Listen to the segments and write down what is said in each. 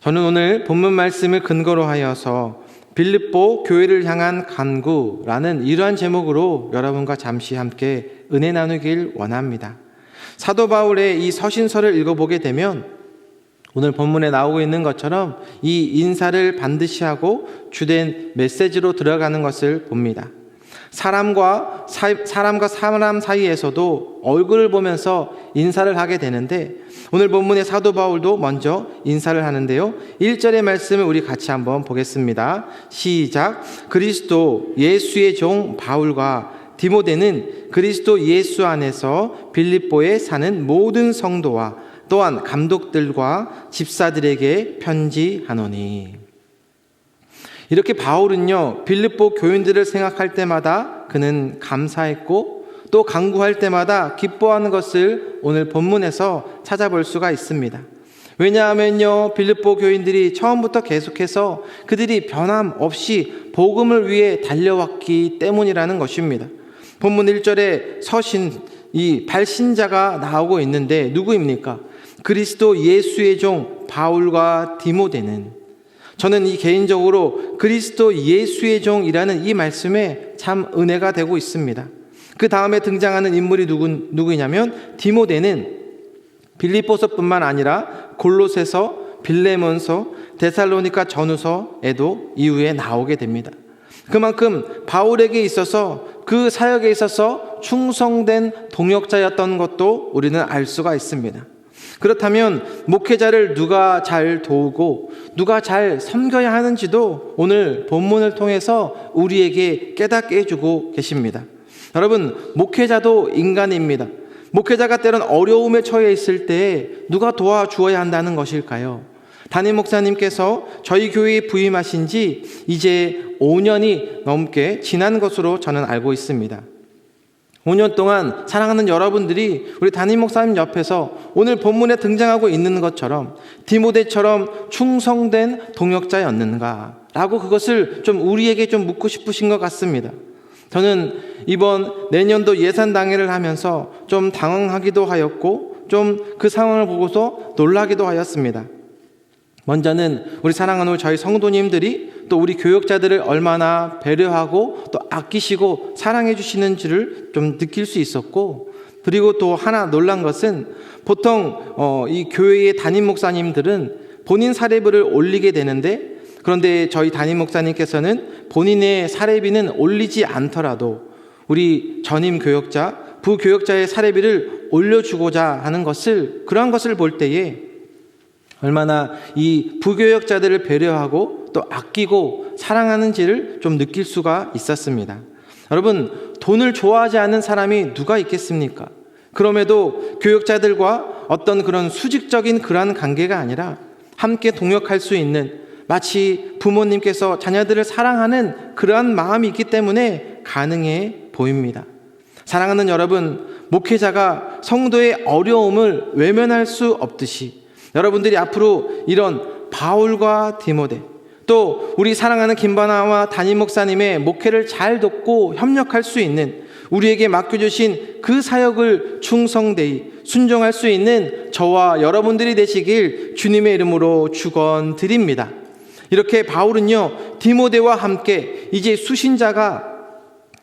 저는 오늘 본문 말씀을 근거로 하여서 빌립보 교회를 향한 간구라는 이러한 제목으로 여러분과 잠시 함께 은혜 나누길 원합니다. 사도 바울의 이 서신서를 읽어보게 되면 오늘 본문에 나오고 있는 것처럼 이 인사를 반드시 하고 주된 메시지로 들어가는 것을 봅니다. 사람과 사람 사이에서도 얼굴을 보면서 인사를 하게 되는데 오늘 본문의 사도 바울도 먼저 인사를 하는데요. 1절의 말씀을 우리 같이 한번 보겠습니다. 시작. 그리스도 예수의 종 바울과 디모데는 그리스도 예수 안에서 빌립보에 사는 모든 성도와 또한 감독들과 집사들에게 편지하노니. 이렇게 바울은요, 빌립보 교인들을 생각할 때마다 그는 감사했고 또 간구할 때마다 기뻐하는 것을 오늘 본문에서 찾아볼 수가 있습니다. 왜냐하면요, 빌립보 교인들이 처음부터 계속해서 그들이 변함없이 복음을 위해 달려왔기 때문이라는 것입니다. 본문 1절에 서신, 이 발신자가 나오고 있는데 누구입니까? 그리스도 예수의 종 바울과 디모데는, 저는 이 개인적으로 그리스도 예수의 종이라는 이 말씀에 참 은혜가 되고 있습니다. 그 다음에 등장하는 인물이 누구냐면 디모데는 빌립보서뿐만 아니라 골로새서, 빌레몬서, 데살로니가 전후서에도 이후에 나오게 됩니다. 그만큼 바울에게 있어서 그 사역에 있어서 충성된 동역자였던 것도 우리는 알 수가 있습니다. 그렇다면 목회자를 누가 잘 도우고 누가 잘 섬겨야 하는지도 오늘 본문을 통해서 우리에게 깨닫게 해주고 계십니다. 여러분, 목회자도 인간입니다. 목회자가 때론 어려움에 처해 있을 때 누가 도와주어야 한다는 것일까요? 담임 목사님께서 저희 교회에 부임하신 지 이제 5년이 넘게 지난 것으로 저는 알고 있습니다. 5년 동안 사랑하는 여러분들이 우리 담임 목사님 옆에서 오늘 본문에 등장하고 있는 것처럼 디모데처럼 충성된 동역자였는가 라고 그것을 좀 우리에게 좀 묻고 싶으신 것 같습니다. 저는 이번 내년도 예산당회를 하면서 좀 당황하기도 하였고 좀 그 상황을 보고서 놀라기도 하였습니다. 먼저는 우리 사랑하는 저희 성도님들이 또 우리 교역자들을 얼마나 배려하고 또 아끼시고 사랑해 주시는지를 좀 느낄 수 있었고, 그리고 또 하나 놀란 것은 보통 이 교회의 담임 목사님들은 본인 사례비를 올리게 되는데, 그런데 저희 담임 목사님께서는 본인의 사례비는 올리지 않더라도 우리 전임 교역자, 부교역자의 사례비를 올려주고자 하는 것을, 그러한 것을 볼 때에 얼마나 이 부교역자들을 배려하고 또 아끼고 사랑하는지를 좀 느낄 수가 있었습니다. 여러분, 돈을 좋아하지 않는 사람이 누가 있겠습니까? 그럼에도 교역자들과 어떤 그런 수직적인 그러한 관계가 아니라 함께 동역할 수 있는, 마치 부모님께서 자녀들을 사랑하는 그러한 마음이 있기 때문에 가능해 보입니다. 사랑하는 여러분, 목회자가 성도의 어려움을 외면할 수 없듯이 여러분들이 앞으로 이런 바울과 디모데, 또 우리 사랑하는 김바나와 담임 목사님의 목회를 잘 돕고 협력할 수 있는, 우리에게 맡겨주신 그 사역을 충성되이 순종할 수 있는 저와 여러분들이 되시길 주님의 이름으로 축원드립니다. 이렇게 바울은요, 디모데와 함께 이제 수신자가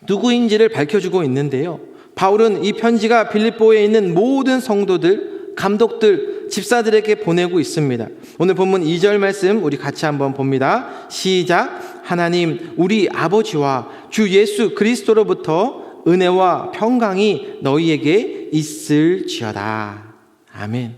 누구인지를 밝혀주고 있는데요, 바울은 이 편지가 빌립보에 있는 모든 성도들, 감독들, 집사들에게 보내고 있습니다. 오늘 본문 2절 말씀 우리 같이 한번 봅니다. 시작. 하나님 우리 아버지와 주 예수 그리스도로부터 은혜와 평강이 너희에게 있을지어다. 아멘.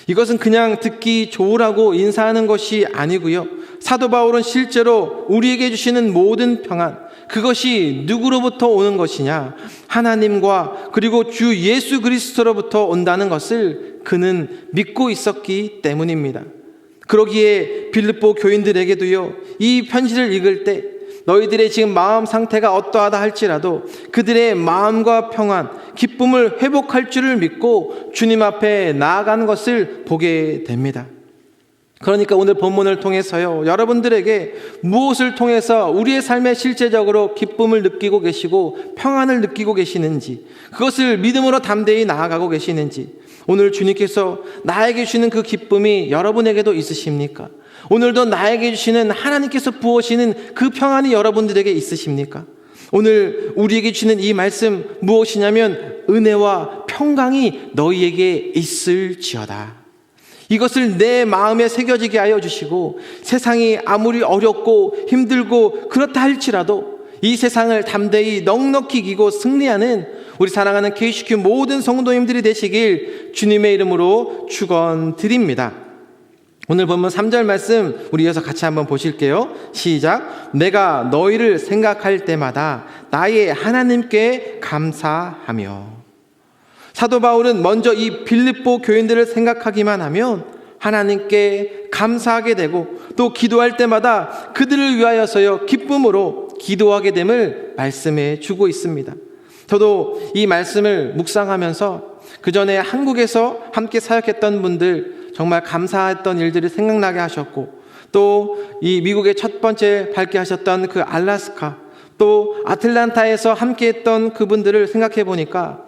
이것은 그냥 듣기 좋으라고 인사하는 것이 아니고요, 사도 바울은 실제로 우리에게 주시는 모든 평안, 그것이 누구로부터 오는 것이냐? 하나님과 그리고 주 예수 그리스도로부터 온다는 것을 그는 믿고 있었기 때문입니다. 그러기에 빌립보 교인들에게도요, 이 편지를 읽을 때 너희들의 지금 마음 상태가 어떠하다 할지라도 그들의 마음과 평안, 기쁨을 회복할 줄을 믿고 주님 앞에 나아가는 것을 보게 됩니다. 그러니까 오늘 본문을 통해서요, 여러분들에게 무엇을 통해서 우리의 삶에 실제적으로 기쁨을 느끼고 계시고 평안을 느끼고 계시는지, 그것을 믿음으로 담대히 나아가고 계시는지, 오늘 주님께서 나에게 주시는 그 기쁨이 여러분에게도 있으십니까? 오늘도 나에게 주시는 하나님께서 부어주시는 그 평안이 여러분들에게 있으십니까? 오늘 우리에게 주시는 이 말씀 무엇이냐면 은혜와 평강이 너희에게 있을지어다. 이것을 내 마음에 새겨지게 하여 주시고 세상이 아무리 어렵고 힘들고 그렇다 할지라도 이 세상을 담대히 넉넉히 이기고 승리하는 우리 사랑하는 KCQ 모든 성도님들이 되시길 주님의 이름으로 축원드립니다. 오늘 본문 3절 말씀 우리 이어서 같이 한번 보실게요. 시작. 내가 너희를 생각할 때마다 나의 하나님께 감사하며. 사도 바울은 먼저 이 빌립보 교인들을 생각하기만 하면 하나님께 감사하게 되고 또 기도할 때마다 그들을 위하여서요 기쁨으로 기도하게 됨을 말씀해 주고 있습니다. 저도 이 말씀을 묵상하면서 그 전에 한국에서 함께 사역했던 분들 정말 감사했던 일들이 생각나게 하셨고 또 이 미국의 첫 번째 밝게 하셨던 그 알래스카 또 아틀란타에서 함께 했던 그분들을 생각해 보니까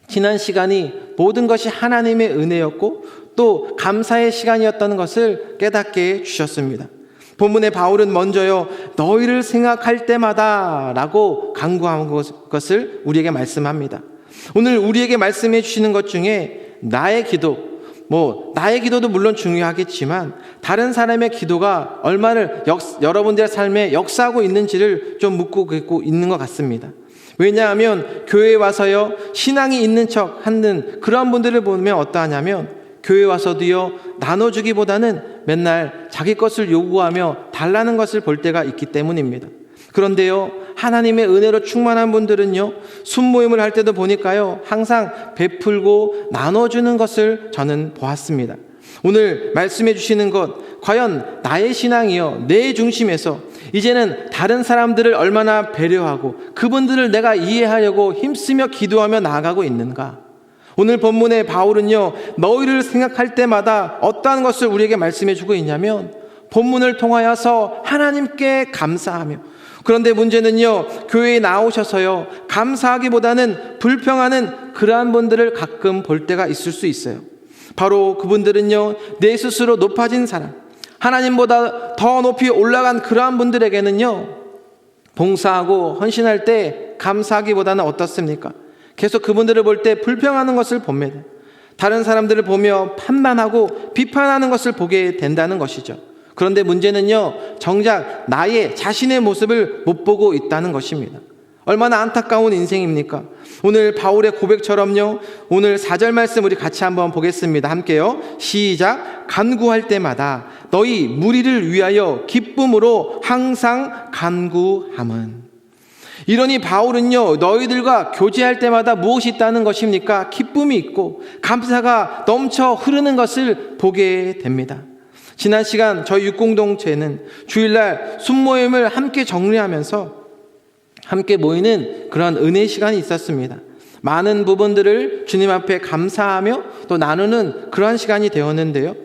지난 시간이 모든 것이 하나님의 은혜였고 또 감사의 시간이었다는 것을 깨닫게 주셨습니다. 본문의 바울은 먼저요 너희를 생각할 때마다 라고 간구한 것을 우리에게 말씀합니다. 오늘 우리에게 말씀해 주시는 것 중에 나의 기도 나의 기도도 물론 중요하겠지만 다른 사람의 기도가 얼마나 여러분들의 삶에 역사하고 있는지를 좀 묻고 있는 것 같습니다. 왜냐하면 교회에 와서요 신앙이 있는 척 하는 그런 분들을 보면 어떠하냐면 교회 와서도요 나눠주기보다는 맨날 자기 것을 요구하며 달라는 것을 볼 때가 있기 때문입니다. 그런데요 하나님의 은혜로 충만한 분들은요 순모임을 할 때도 보니까요 항상 베풀고 나눠주는 것을 저는 보았습니다. 오늘 말씀해 주시는 것 과연 나의 신앙이요 내 중심에서 이제는 다른 사람들을 얼마나 배려하고 그분들을 내가 이해하려고 힘쓰며 기도하며 나아가고 있는가? 오늘 본문의 바울은요 너희를 생각할 때마다 어떠한 것을 우리에게 말씀해 주고 있냐면 본문을 통하여서 하나님께 감사하며 그런데 문제는요 교회에 나오셔서요 감사하기보다는 불평하는 그러한 분들을 가끔 볼 때가 있을 수 있어요. 바로 그분들은요 내 스스로 높아진 사람 하나님보다 더 높이 올라간 그러한 분들에게는요 봉사하고 헌신할 때 감사하기보다는 어떻습니까? 계속 그분들을 볼 때 불평하는 것을 봅니다. 다른 사람들을 보며 판단하고 비판하는 것을 보게 된다는 것이죠. 그런데 문제는요 정작 나의 자신의 모습을 못 보고 있다는 것입니다. 얼마나 안타까운 인생입니까? 오늘 바울의 고백처럼요 오늘 4절 말씀 우리 같이 한번 보겠습니다. 함께요. 시작. 간구할 때마다 너희 무리를 위하여 기쁨으로 항상 간구함은. 이러니 바울은요 너희들과 교제할 때마다 무엇이 있다는 것입니까? 기쁨이 있고 감사가 넘쳐 흐르는 것을 보게 됩니다. 지난 시간 저희 육공동체는 주일날 순모임을 함께 정리하면서 함께 모이는 그런 은혜 시간이 있었습니다. 많은 부분들을 주님 앞에 감사하며 또 나누는 그러한 시간이 되었는데요.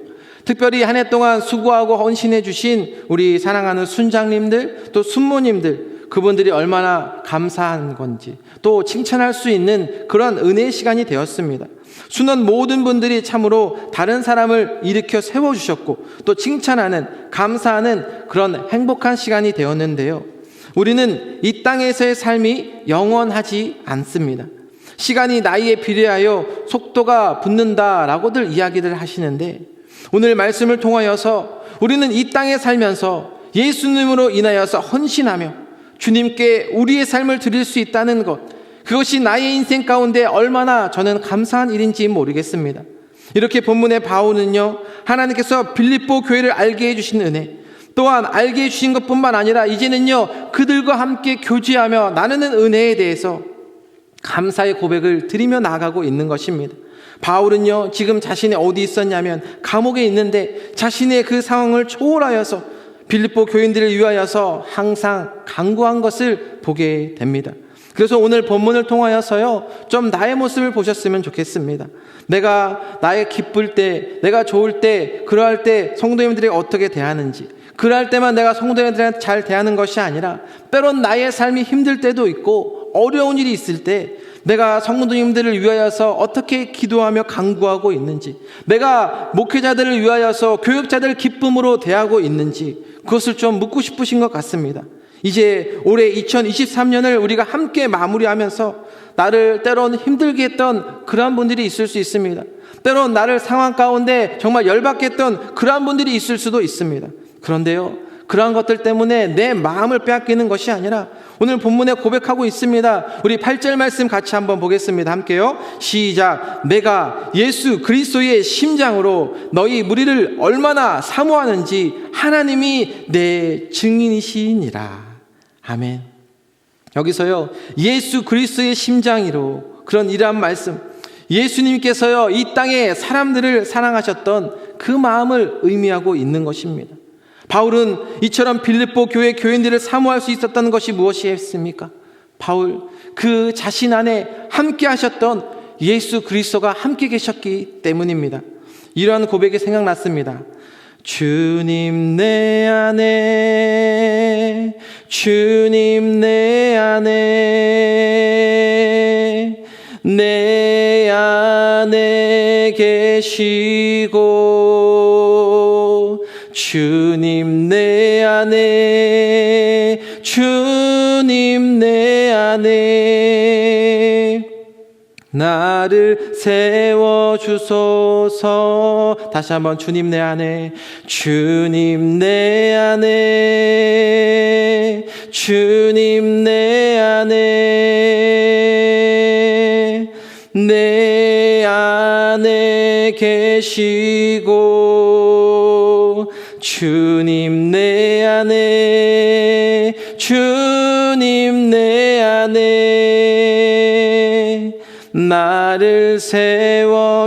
특별히 한 해 동안 수고하고 헌신해 주신 우리 사랑하는 순장님들 또 순모님들 그분들이 얼마나 감사한 건지 또 칭찬할 수 있는 그런 은혜의 시간이 되었습니다. 수는 모든 분들이 참으로 다른 사람을 일으켜 세워주셨고 또 칭찬하는 감사하는 그런 행복한 시간이 되었는데요. 우리는 이 땅에서의 삶이 영원하지 않습니다. 시간이 나이에 비례하여 속도가 붙는다라고들 이야기를 하시는데 오늘 말씀을 통하여서 우리는 이 땅에 살면서 예수님으로 인하여서 헌신하며 주님께 우리의 삶을 드릴 수 있다는 것 그것이 나의 인생 가운데 얼마나 저는 감사한 일인지 모르겠습니다. 이렇게 본문의 바울은요 하나님께서 빌립보 교회를 알게 해주신 은혜 또한 알게 해주신 것뿐만 아니라 이제는요 그들과 함께 교제하며 나누는 은혜에 대해서 감사의 고백을 드리며 나아가고 있는 것입니다. 바울은요 지금 자신이 어디 있었냐면 감옥에 있는데 자신의 그 상황을 초월하여서 빌립보 교인들을 위하여서 항상 간구한 것을 보게 됩니다. 그래서 오늘 본문을 통하여서요 좀 나의 모습을 보셨으면 좋겠습니다. 내가 나의 기쁠 때 내가 좋을 때 그러할 때 성도님들에게 어떻게 대하는지 그럴 때만 내가 성도님들한테 잘 대하는 것이 아니라 때론 나의 삶이 힘들 때도 있고 어려운 일이 있을 때 내가 성도님들을 위하여서 어떻게 기도하며 간구하고 있는지, 내가 목회자들을 위하여서 교육자들을 기쁨으로 대하고 있는지, 그것을 좀 묻고 싶으신 것 같습니다. 이제 올해 2023년을 우리가 함께 마무리하면서 나를 때론 힘들게 했던 그러한 분들이 있을 수 있습니다. 때론 나를 상황 가운데 정말 열받게 했던 그러한 분들이 있을 수도 있습니다. 그런데요, 그러한 것들 때문에 내 마음을 빼앗기는 것이 아니라 오늘 본문에 고백하고 있습니다. 우리 8절 말씀 같이 한번 보겠습니다. 함께요. 시작. 내가 예수 그리스도의 심장으로 너희 무리를 얼마나 사모하는지 하나님이 내 증인이시니라. 아멘. 여기서요, 예수 그리스도의 심장으로, 그런 이러한 말씀, 예수님께서요 이 땅에 사람들을 사랑하셨던 그 마음을 의미하고 있는 것입니다. 바울은 이처럼 빌립보 교회 교인들을 사모할 수 있었던 것이 무엇이었습니까? 바울, 그 자신 안에 함께 하셨던 예수 그리스도가 함께 계셨기 때문입니다. 이러한 고백이 생각났습니다. 주님 내 안에, 주님 내 안에, 내 안에 계시고, 주님 내 안에, 주님 내 안에 나를 세워주소서. 다시 한번 주님 내 안에, 주님 내 안에, 주님 내 안에, 내 안에 계시고, 주님 내 안에, 주님 내 안에 나를 세워주소서.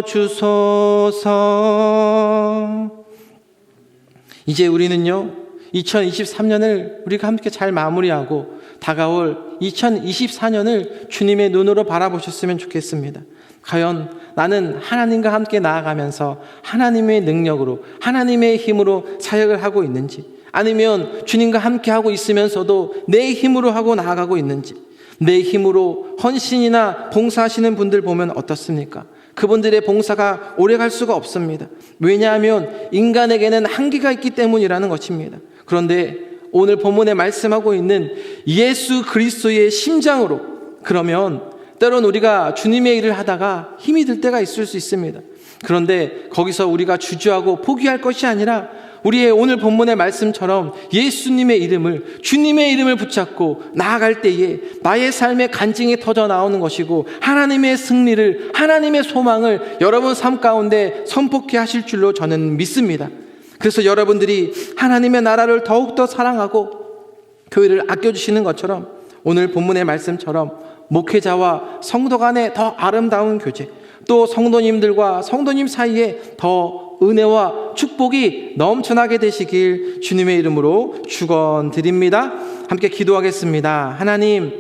이제 우리는요 2023년을 우리가 함께 잘 마무리하고 다가올 2024년을 주님의 눈으로 바라보셨으면 좋겠습니다. 과연 나는 하나님과 함께 나아가면서 하나님의 능력으로, 하나님의 힘으로 사역을 하고 있는지, 아니면 주님과 함께 하고 있으면서도 내 힘으로 하고 나아가고 있는지, 내 힘으로 헌신이나 봉사하시는 분들 보면 어떻습니까? 그분들의 봉사가 오래갈 수가 없습니다. 왜냐하면 인간에게는 한계가 있기 때문이라는 것입니다. 그런데 오늘 본문에 말씀하고 있는 예수 그리스도의 심장으로, 그러면 때론 우리가 주님의 일을 하다가 힘이 들 때가 있을 수 있습니다. 그런데 거기서 우리가 주저하고 포기할 것이 아니라 우리의 오늘 본문의 말씀처럼 예수님의 이름을, 주님의 이름을 붙잡고 나아갈 때에 나의 삶의 간증이 터져 나오는 것이고, 하나님의 승리를, 하나님의 소망을 여러분 삶 가운데 선포케 하실 줄로 저는 믿습니다. 그래서 여러분들이 하나님의 나라를 더욱더 사랑하고 교회를 아껴주시는 것처럼 오늘 본문의 말씀처럼 목회자와 성도 간의 더 아름다운 교제, 또 성도님들과 성도님 사이에 더 은혜와 축복이 넘쳐나게 되시길 주님의 이름으로 축원드립니다. 함께 기도하겠습니다. 하나님,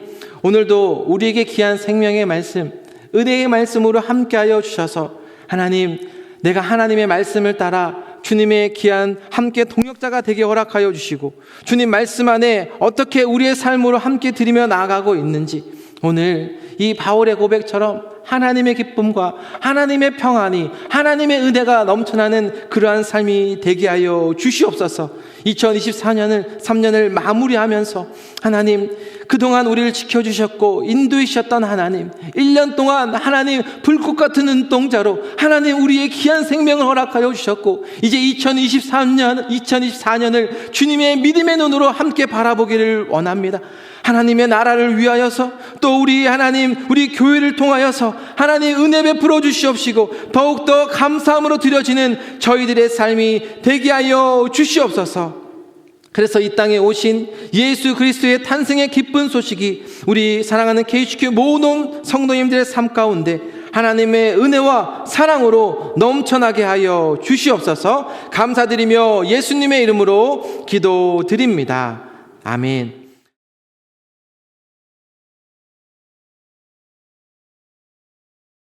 오늘도 우리에게 귀한 생명의 말씀, 은혜의 말씀으로 함께하여 주셔서 하나님, 내가 하나님의 말씀을 따라 주님의 귀한 함께 동역자가 되게 허락하여 주시고, 주님 말씀 안에 어떻게 우리의 삶으로 함께 드리며 나아가고 있는지, 오늘 이 바울의 고백처럼 하나님의 기쁨과 하나님의 평안이, 하나님의 은혜가 넘쳐나는 그러한 삶이 되게 하여 주시옵소서. 2024년을 마무리하면서 하나님, 그동안 우리를 지켜주셨고 인도해 주셨던 하나님, 1년 동안 하나님 불꽃 같은 눈동자로 하나님 우리의 귀한 생명을 허락하여 주셨고, 이제 2024년을 주님의 믿음의 눈으로 함께 바라보기를 원합니다. 하나님의 나라를 위하여서, 또 우리 하나님, 우리 교회를 통하여서 하나님 은혜 베풀어 주시옵시고, 더욱더 감사함으로 드려지는 저희들의 삶이 되게 하여 주시옵소서. 그래서 이 땅에 오신 예수 그리스도의 탄생의 기쁜 소식이 우리 사랑하는 KHQ 모든 성도님들의 삶 가운데 하나님의 은혜와 사랑으로 넘쳐나게 하여 주시옵소서. 감사드리며 예수님의 이름으로 기도드립니다. 아멘.